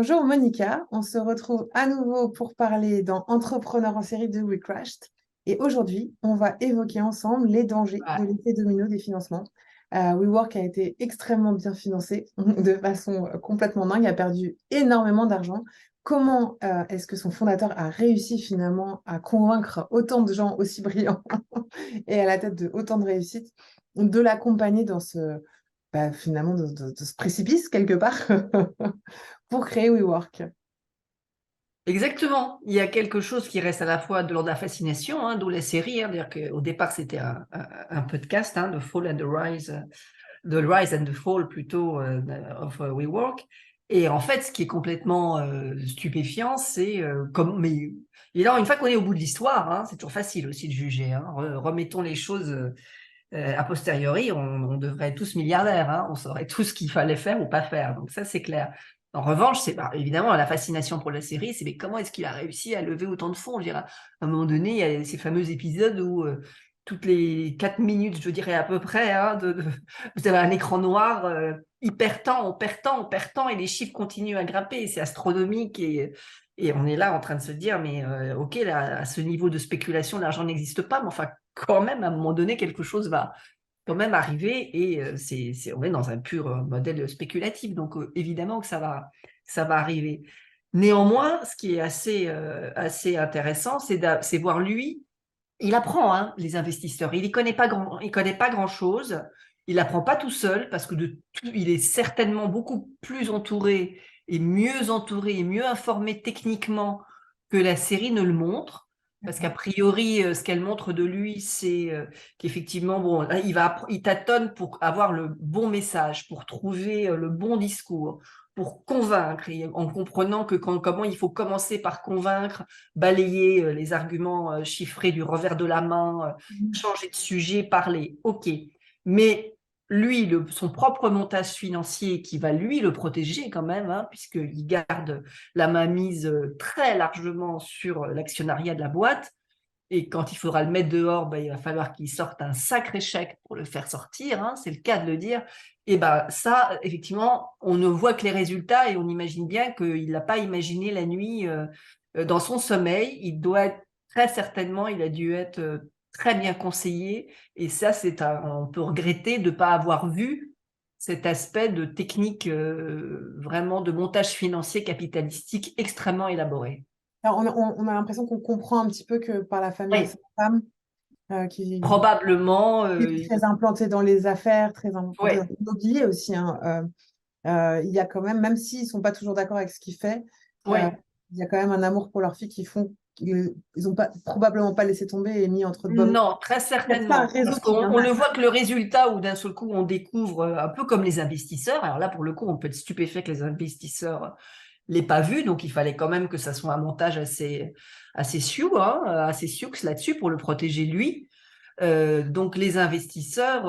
Bonjour Monica, on se retrouve à nouveau pour parler dans Entrepreneurs en série de WeCrashed. Et aujourd'hui, on va évoquer ensemble les dangers Ouais. de l'effet domino des financements. WeWork a été extrêmement bien financé de façon complètement dingue, a perdu énormément d'argent. Comment est-ce que son fondateur a réussi finalement à convaincre autant de gens aussi brillants et à la tête de autant de réussites de l'accompagner dans finalement de ce précipice quelque part pour créer WeWork. Exactement. Il y a quelque chose qui reste à la fois de l'ordre de la fascination, d'où la série. D'ailleurs, qu'au départ, c'était un podcast, The Fall and the Rise, The Rise and the Fall plutôt of WeWork. Et en fait, ce qui est complètement stupéfiant, c'est mais et là, une fois qu'on est au bout de l'histoire, c'est toujours facile aussi de juger. Remettons les choses a posteriori, on devrait être tous milliardaires, on saurait tout ce qu'il fallait faire ou pas faire. Donc ça, c'est clair. En revanche, c'est évidemment la fascination pour la série, c'est mais comment est-ce qu'il a réussi à lever autant de fonds? Je dirais, à un moment donné, il y a ces fameux épisodes où toutes les 4 minutes, je dirais à peu près, vous avez un écran noir, hyper temps, on perd temps, on perd temps, et les chiffres continuent à grimper. C'est astronomique et on est là en train de se dire, mais ok, là, à ce niveau de spéculation, l'argent n'existe pas, mais enfin, quand même, à un moment donné, quelque chose va quand même arriver et on est dans un pur modèle spéculatif. Donc, évidemment que ça va arriver. Néanmoins, ce qui est assez intéressant, c'est voir lui, il apprend les investisseurs. Il connaît pas grand-chose. Il apprend pas tout seul parce que il est certainement beaucoup plus entouré et mieux informé techniquement que la série ne le montre. Parce qu'a priori, ce qu'elle montre de lui, c'est qu'effectivement, bon, là, il tâtonne pour avoir le bon message, pour trouver le bon discours, pour convaincre, et en comprenant que comment il faut commencer par convaincre, balayer les arguments chiffrés du revers de la main, changer de sujet, parler. OK. Mais lui, son propre montage financier qui va lui le protéger quand même, puisqu'il garde la main mise très largement sur l'actionnariat de la boîte. Et quand il faudra le mettre dehors, il va falloir qu'il sorte un sacré chèque pour le faire sortir, c'est le cas de le dire. Et ça, effectivement, on ne voit que les résultats et on imagine bien qu'il ne l'a pas imaginé la nuit dans son sommeil. Il doit être, très certainement, il a dû être très bien conseillé. Et ça, on peut regretter de ne pas avoir vu cet aspect de technique vraiment de montage financier capitalistique extrêmement élaboré. Alors, on a l'impression qu'on comprend un petit peu que par la famille de Oui, cette femme qui probablement. est très implantée dans les affaires, très implantée dans Ouais, l'immobilier aussi, il y a quand même s'ils ne sont pas toujours d'accord avec ce qu'il fait, euh, ouais. il y a quand même un amour pour leur fille qui font qu'ils n'ont pas, probablement pas laissé tomber et mis entre de bonnes mains. Non, très Il y a pas un certainement. réseau Parce qui vient qu'on là. ne voit que le résultat où d'un seul coup on découvre, un peu comme les investisseurs. Alors là, pour le coup, on peut être stupéfait que les investisseurs l'aient pas vu. Donc il fallait quand même que ça soit un montage assez sioux, assez sioux là-dessus pour le protéger lui. Donc les investisseurs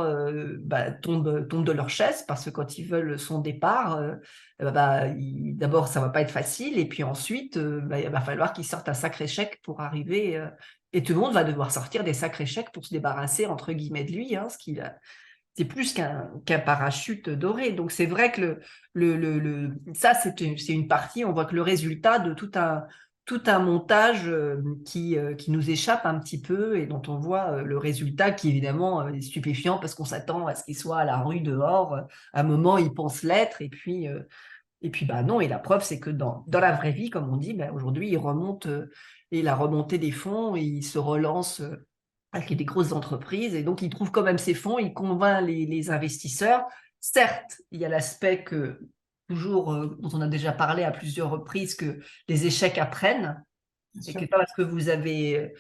tombent de leur chaise parce que quand ils veulent son départ, d'abord ça va pas être facile et puis ensuite il va falloir qu'ils sortent un sacré chèque pour arriver et tout le monde va devoir sortir des sacrés chèques pour se débarrasser entre guillemets de lui, c'est plus qu'un parachute doré. Donc c'est vrai que ça c'est une partie, on voit que le résultat de tout un montage qui nous échappe un petit peu et dont on voit le résultat qui évidemment est stupéfiant parce qu'on s'attend à ce qu'il soit à la rue dehors. À un moment, il pense l'être et puis non. Et la preuve, c'est que dans la vraie vie, comme on dit, aujourd'hui, il remonte et il a remonté des fonds et il se relance avec des grosses entreprises. Et donc, il trouve quand même ses fonds, il convainc les investisseurs. Certes, il y a l'aspect que toujours, dont on a déjà parlé à plusieurs reprises, que les échecs apprennent Bien et sûr. que pas parce que vous avez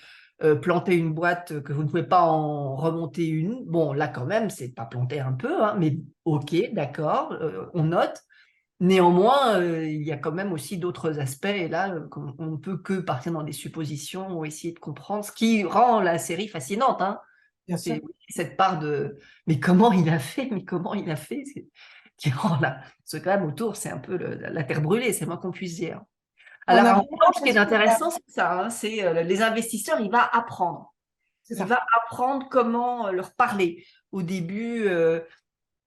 planté une boîte que vous ne pouvez pas en remonter une. Bon, là quand même, c'est pas planter un peu, mais ok, d'accord, on note. Néanmoins, il y a quand même aussi d'autres aspects, et là, on ne peut que partir dans des suppositions ou essayer de comprendre, ce qui rend la série fascinante. Bien sûr. C'est cette part de mais comment il a fait, mais comment il a fait, qui rend là. Parce que quand même, autour, c'est un peu la terre brûlée, c'est le moins qu'on puisse dire. On Alors, a en vraiment revanche, ce qui est l'impression qu'il y a- intéressant, c'est ça, c'est les investisseurs, il va apprendre. C'est Il ça. va apprendre comment leur parler. Au début,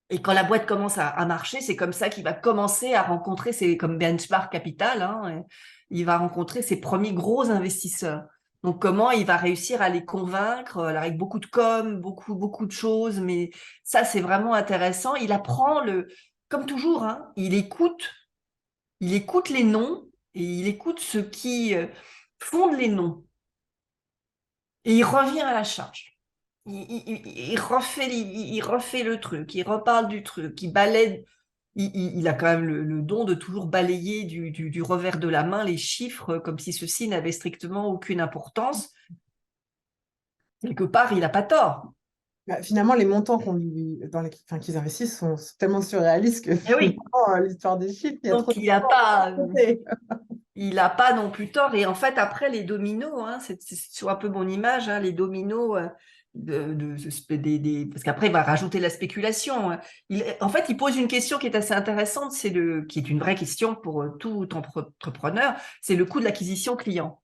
Et quand la boîte commence à marcher, c'est comme ça qu'il va commencer à rencontrer, c'est comme Benchmark Capital, hein, il va rencontrer ses premiers gros investisseurs. Donc, comment il va réussir à les convaincre, avec beaucoup de com, beaucoup de choses, mais ça, c'est vraiment intéressant. Il apprend comme toujours, hein, il écoute les noms et il écoute ceux qui fondent les noms et il revient à la charge. Il refait le truc, il reparle du truc, il balaie. Il a quand même le don de toujours balayer du revers de la main les chiffres comme si ceci n'avait strictement aucune importance. Quelque part, il n'a pas tort. Bah, finalement, les montants enfin, qu'ils investissent sont tellement surréalistes que Eh oui, finalement, l'histoire des chiffres, il y a trop donc de temps à compter. il n'a pas non plus tort. Et en fait, après, les dominos, hein, c'est sur un peu mon image, hein, les dominos, parce qu'après, il va rajouter la spéculation, hein. En fait, il pose une question qui est assez intéressante, qui est une vraie question pour tout entrepreneur, c'est le coût de l'acquisition client.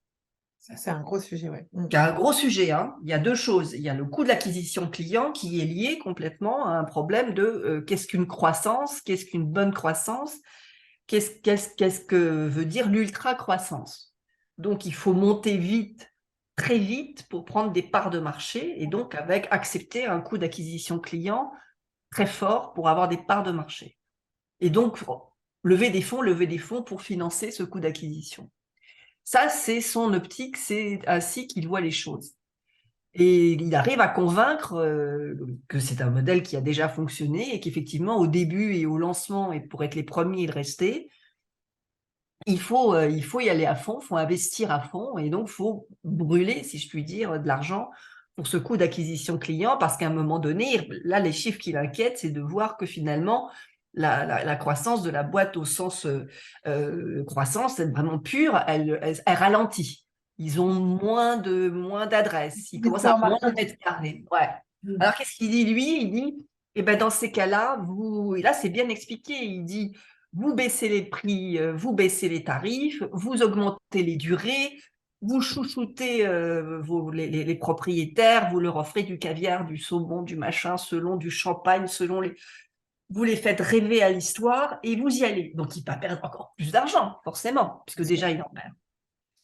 Ça, c'est un gros sujet, ouais. C'est un gros sujet, hein. Il y a deux choses. Il y a le coût de l'acquisition client qui est lié complètement à un problème de qu'est-ce qu'une croissance, qu'est-ce qu'une bonne croissance, qu'est-ce que veut dire l'ultra-croissance. Donc, il faut monter vite, très vite pour prendre des parts de marché et donc avec accepter un coût d'acquisition client très fort pour avoir des parts de marché. Et donc, lever des fonds pour financer ce coût d'acquisition. Ça, c'est son optique, c'est ainsi qu'il voit les choses. Et il arrive à convaincre que c'est un modèle qui a déjà fonctionné et qu'effectivement, au début et au lancement, et pour être les premiers et le rester, il faut y aller à fond, il faut investir à fond et donc il faut brûler, si je puis dire, de l'argent pour ce coût d'acquisition client parce qu'à un moment donné, là, les chiffres qui l'inquiètent, c'est de voir que finalement, la croissance de la boîte au sens croissance, c'est vraiment pure, elle ralentit. Ils ont moins d'adresses, ils commencent à avoir moins de mètres carrés. Ouais. Alors, qu'est-ce qu'il dit, lui? Il dit, eh ben, dans ces cas-là, et là, c'est bien expliqué, il dit, vous baissez les prix, vous baissez les tarifs, vous augmentez les durées, vous chouchoutez les propriétaires, vous leur offrez du caviar, du saumon, du machin, selon du champagne, vous les faites rêver à l'histoire et vous y allez. Donc, il va perdre encore plus d'argent, forcément, puisque déjà, il en perd.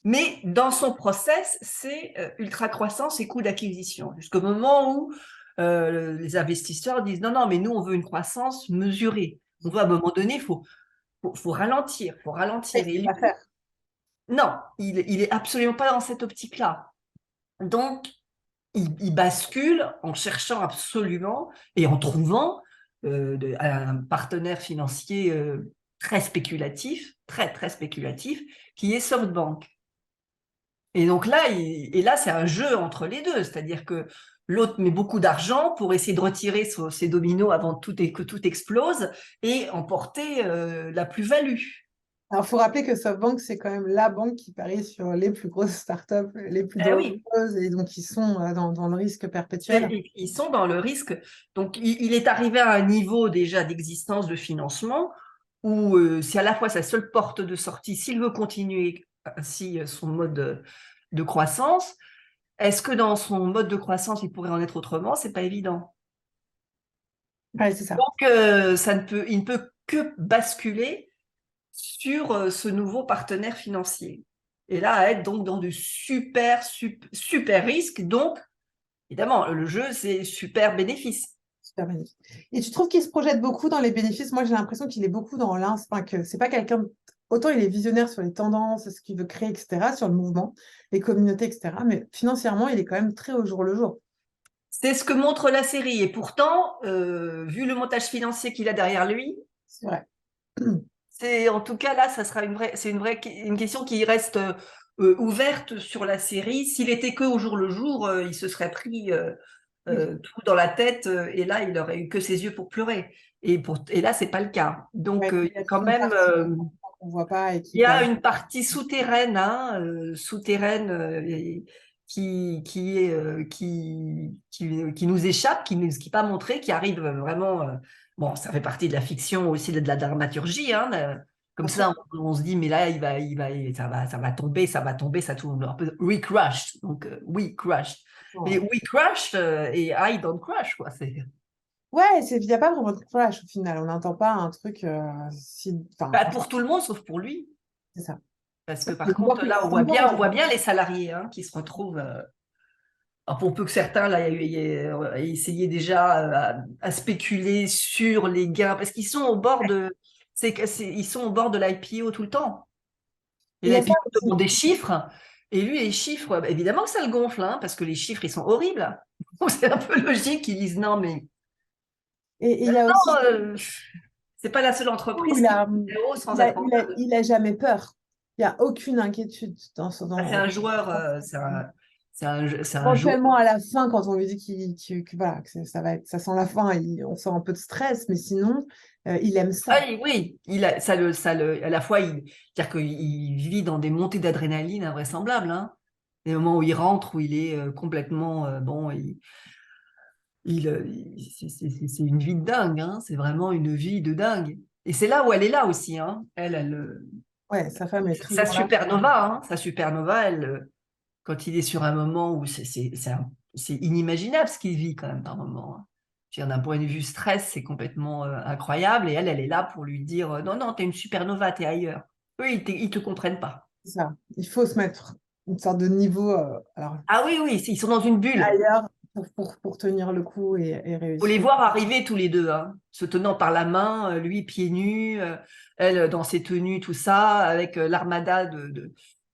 Mais dans son process, c'est ultra croissance et coût d'acquisition, jusqu'au moment où les investisseurs disent non, non, mais nous, on veut une croissance mesurée. On veut à un moment donné, faut ralentir, faut ralentir. Et lui, non, il est absolument pas dans cette optique-là. Donc, il bascule en cherchant absolument et en trouvant un partenaire financier très spéculatif, très, très spéculatif, qui est SoftBank. Et donc là, c'est un jeu entre les deux, c'est-à-dire que l'autre met beaucoup d'argent pour essayer de retirer ses dominos avant que tout explose et emporter la plus-value. Alors, il faut rappeler que SoftBank, c'est quand même la banque qui parie sur les plus grosses startups, les plus Eh oui, dangereuses, et donc ils sont dans le risque perpétuel. ils sont dans le risque. Donc, il est arrivé à un niveau déjà d'existence de financement où c'est à la fois sa seule porte de sortie s'il veut continuer ainsi son mode de croissance. Est-ce que dans son mode de croissance, il pourrait en être autrement? C'est pas évident. Ouais, c'est ça. Donc, il ne peut que basculer sur ce nouveau partenaire financier. Et là, à être donc dans du super risque. Donc, évidemment, le jeu, c'est super bénéfice. Super magnifique. Et tu trouves qu'il se projette beaucoup dans les bénéfices? Moi, j'ai l'impression qu'il est beaucoup dans l'instinct, que c'est pas quelqu'un. Autant il est visionnaire sur les tendances, ce qu'il veut créer, etc., sur le mouvement, les communautés, etc. Mais financièrement, il est quand même très au jour le jour. C'est ce que montre la série. Et pourtant, vu le montage financier qu'il a derrière lui, C'est vrai. c'est en tout cas là, c'est une question qui reste ouverte sur la série. S'il était que au jour le jour, il se serait pris tout dans la tête et là, il aurait eu que ses yeux pour pleurer. Et là, c'est pas le cas. Donc, Ouais, il il y y a a quand toute une même partie qu'on voit pas et il qui y a permet. une partie souterraine, hein, souterraine et qui nous échappe, qui n'est pas montrée, qui arrive vraiment. Bon, ça fait partie de la fiction aussi, de la dramaturgie. Hein, comme Bien sûr. ça, on se dit, mais là, ça va tomber, ça tourne un peu. We crushed. Donc, we crushed. Mais Ouais. we crushed et I don't crush, quoi. Ouais, il n'y a pas vraiment de clash au final. On n'entend pas un truc enfin, Pour tout le monde, sauf pour lui. c'est ça. Parce que Sauf par que contre, là, on voit on voit bien les salariés qui se retrouvent. Alors, pour peu que certains là, aient essayé déjà à spéculer sur les gains, parce qu'ils sont au bord ils sont au bord de l'IPO tout le temps. Et il y a ça l'IPO aussi. demande des chiffres, et lui, les chiffres, évidemment que ça le gonfle, parce que les chiffres, ils sont horribles. Donc, c'est un peu logique qu'ils disent non, mais Et il y a aussi c'est pas la seule où entreprise qui fait zéro sans être rentable. il a jamais peur. Il n'y a aucune inquiétude C'est un joueur, c'est un joueur. éventuellement à la fin, quand on lui dit voilà, ça va être, ça sent la fin, on sent un peu de stress, mais sinon, il aime Ah, ça. oui, à la fois, c'est-à-dire qu'il vit dans des montées d'adrénaline invraisemblables. Les moments où il rentre, où il est complètement bon, c'est une vie de dingue. C'est vraiment une vie de dingue. Et c'est là où elle est là aussi. Ouais, sa femme est Sa toujours là. supernova, quand il est sur un moment où c'est inimaginable ce qu'il vit quand même par moment. Je veux dire, d'un point de vue stress, c'est complètement incroyable. Et elle est là pour lui dire non, non, t'es une supernova, t'es ailleurs. Eux, ils te comprennent pas. C'est ça. Il faut se mettre une sorte de niveau alors, Ah oui, oui, ils sont dans une bulle. ailleurs pour tenir le coup et Faut les réussir. voir arriver tous les deux, se tenant par la main, lui pieds nus, elle dans ses tenues, tout ça, avec l'armada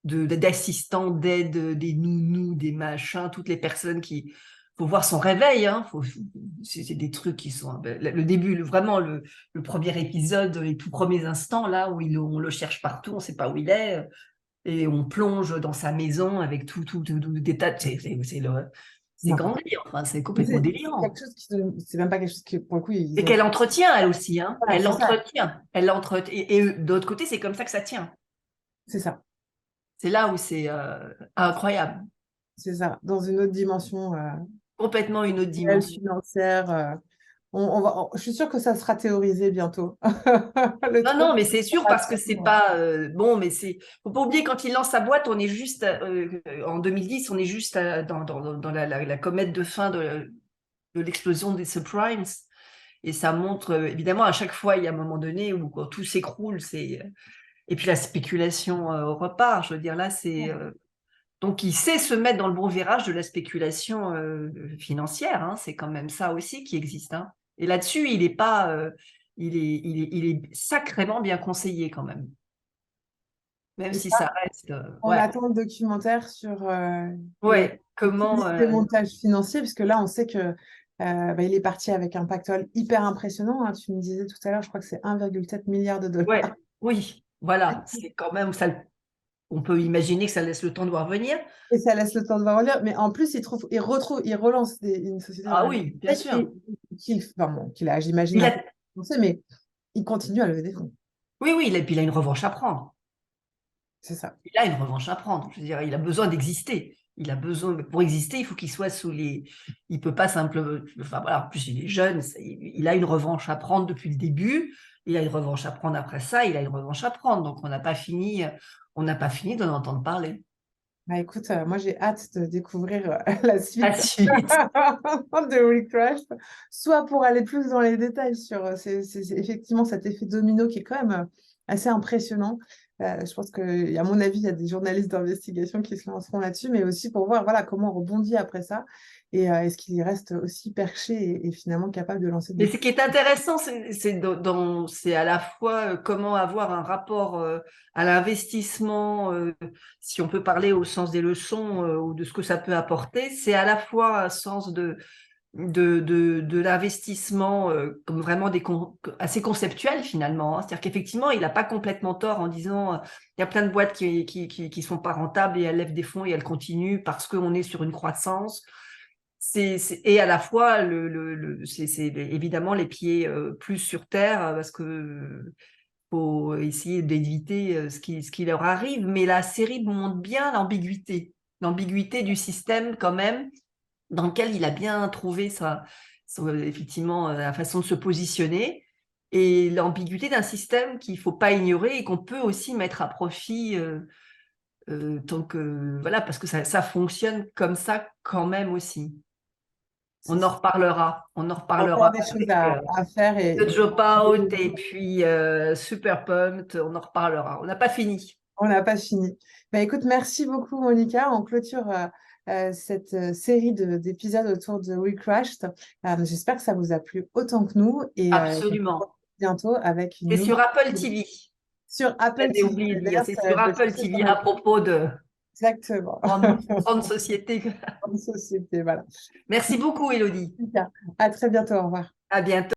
d'assistants, d'aide, des nounous, des machins, toutes les personnes qui. Faut voir son réveil, c'est des trucs qui sont. Le début, vraiment, le premier épisode, les tout premiers instants, là, où on le cherche partout, on ne sait pas où il est, et on plonge dans sa maison avec tout des tas de. C'est N'importe grand délire, enfin, c'est quoi. complètement C'est quelque délirant. chose c'est même pas quelque chose qui, pour le coup, Et ils ont. qu'elle entretient, elle aussi. Voilà, Elle c'est ça. l'entretient. Elle l'entretient. Et de l'autre côté, c'est comme ça que ça tient. C'est ça. C'est là où c'est incroyable. C'est ça. Dans une autre dimension Complètement une autre réelle, dimension. financière. Je suis sûre que ça sera théorisé bientôt. Le Non, truc. non, mais c'est sûr parce que c'est pas bon, mais faut pas oublier quand il lance sa boîte, on est juste en 2010, on est juste dans la comète de fin de l'explosion des subprimes. Et ça montre, évidemment, à chaque fois, il y a un moment donné où quand tout s'écroule, et puis la spéculation repart. Je veux dire, là, c'est. Donc, il sait se mettre dans le bon virage de la spéculation financière. C'est quand même ça aussi qui existe. Et là-dessus, il est pas, il est sacrément bien conseillé quand même. Même Et si ça, ça reste, on attend le documentaire sur les comment, coulisses des montages financiers, puisque là, on sait que il est parti avec un pactole hyper impressionnant. Tu me disais tout à l'heure, je crois que c'est 1,7 milliard de dollars. oui, voilà, c'est quand même ça. On peut imaginer que ça laisse le temps de voir venir. Et ça laisse le temps de voir relire. Mais en plus, il relance une société dans Ah la oui, bien sûr. qu'il a, j'imagine, Il un peu a, lancé, mais il continue à lever des fonds. oui, oui, puis il a une revanche à prendre. C'est ça. Il a une revanche à prendre. Je veux dire, il a besoin d'exister. Il a besoin, pour exister, il faut qu'il soit sous les. Il peut pas simplement. Enfin voilà, en plus il est jeune, il a une revanche à prendre depuis le début. Il a une revanche à prendre après ça. Il a une revanche à prendre. Donc on n'a pas fini d'en entendre parler. Bah, écoute, moi j'ai hâte de découvrir la La suite suite. de Recrash, soit pour aller plus dans les détails sur c'est effectivement cet effet domino qui est quand même assez impressionnant. Je pense que, à mon avis, il y a des journalistes d'investigation qui se lanceront là-dessus, mais aussi pour voir voilà, comment on rebondit après ça et est-ce qu'il y reste aussi perché et finalement capable de lancer Mais des. ce qui est intéressant, c'est à la fois comment avoir un rapport à l'investissement, si on peut parler au sens des leçons ou de ce que ça peut apporter, c'est à la fois un sens de l'investissement comme vraiment assez conceptuel finalement. C'est-à-dire qu'effectivement, il n'a pas complètement tort en disant il y a plein de boîtes qui sont pas rentables et elles lèvent des fonds et elles continuent parce qu'on est sur une croissance. Et à la fois, c'est évidemment les pieds plus sur terre parce que faut essayer d'éviter ce qui leur arrive. Mais la série montre bien l'ambiguïté du système quand même, dans lequel il a bien trouvé effectivement la façon de se positionner et l'ambiguïté d'un système qu'il ne faut pas ignorer et qu'on peut aussi mettre à profit tant que voilà parce que ça fonctionne comme ça quand même aussi. On en reparlera. On en Encore reparlera des choses avec à faire The Dropout et puis Super Pumped. On en reparlera. On n'a pas fini. on n'a pas fini. Bah, écoute, merci beaucoup, Monica. On clôture cette série d'épisodes autour de We Crashed. J'espère que ça vous a plu autant que nous et Absolument. bientôt avec une C'est nouvelle sur Apple TV. sur Apple J'avais TV. oublié de dire. D'ailleurs, C'est ça sur va être Apple sur TV à Apple. propos de Exactement. grande société. En société, voilà. Merci beaucoup, Elodie. Super. À très bientôt. Au revoir. À bientôt.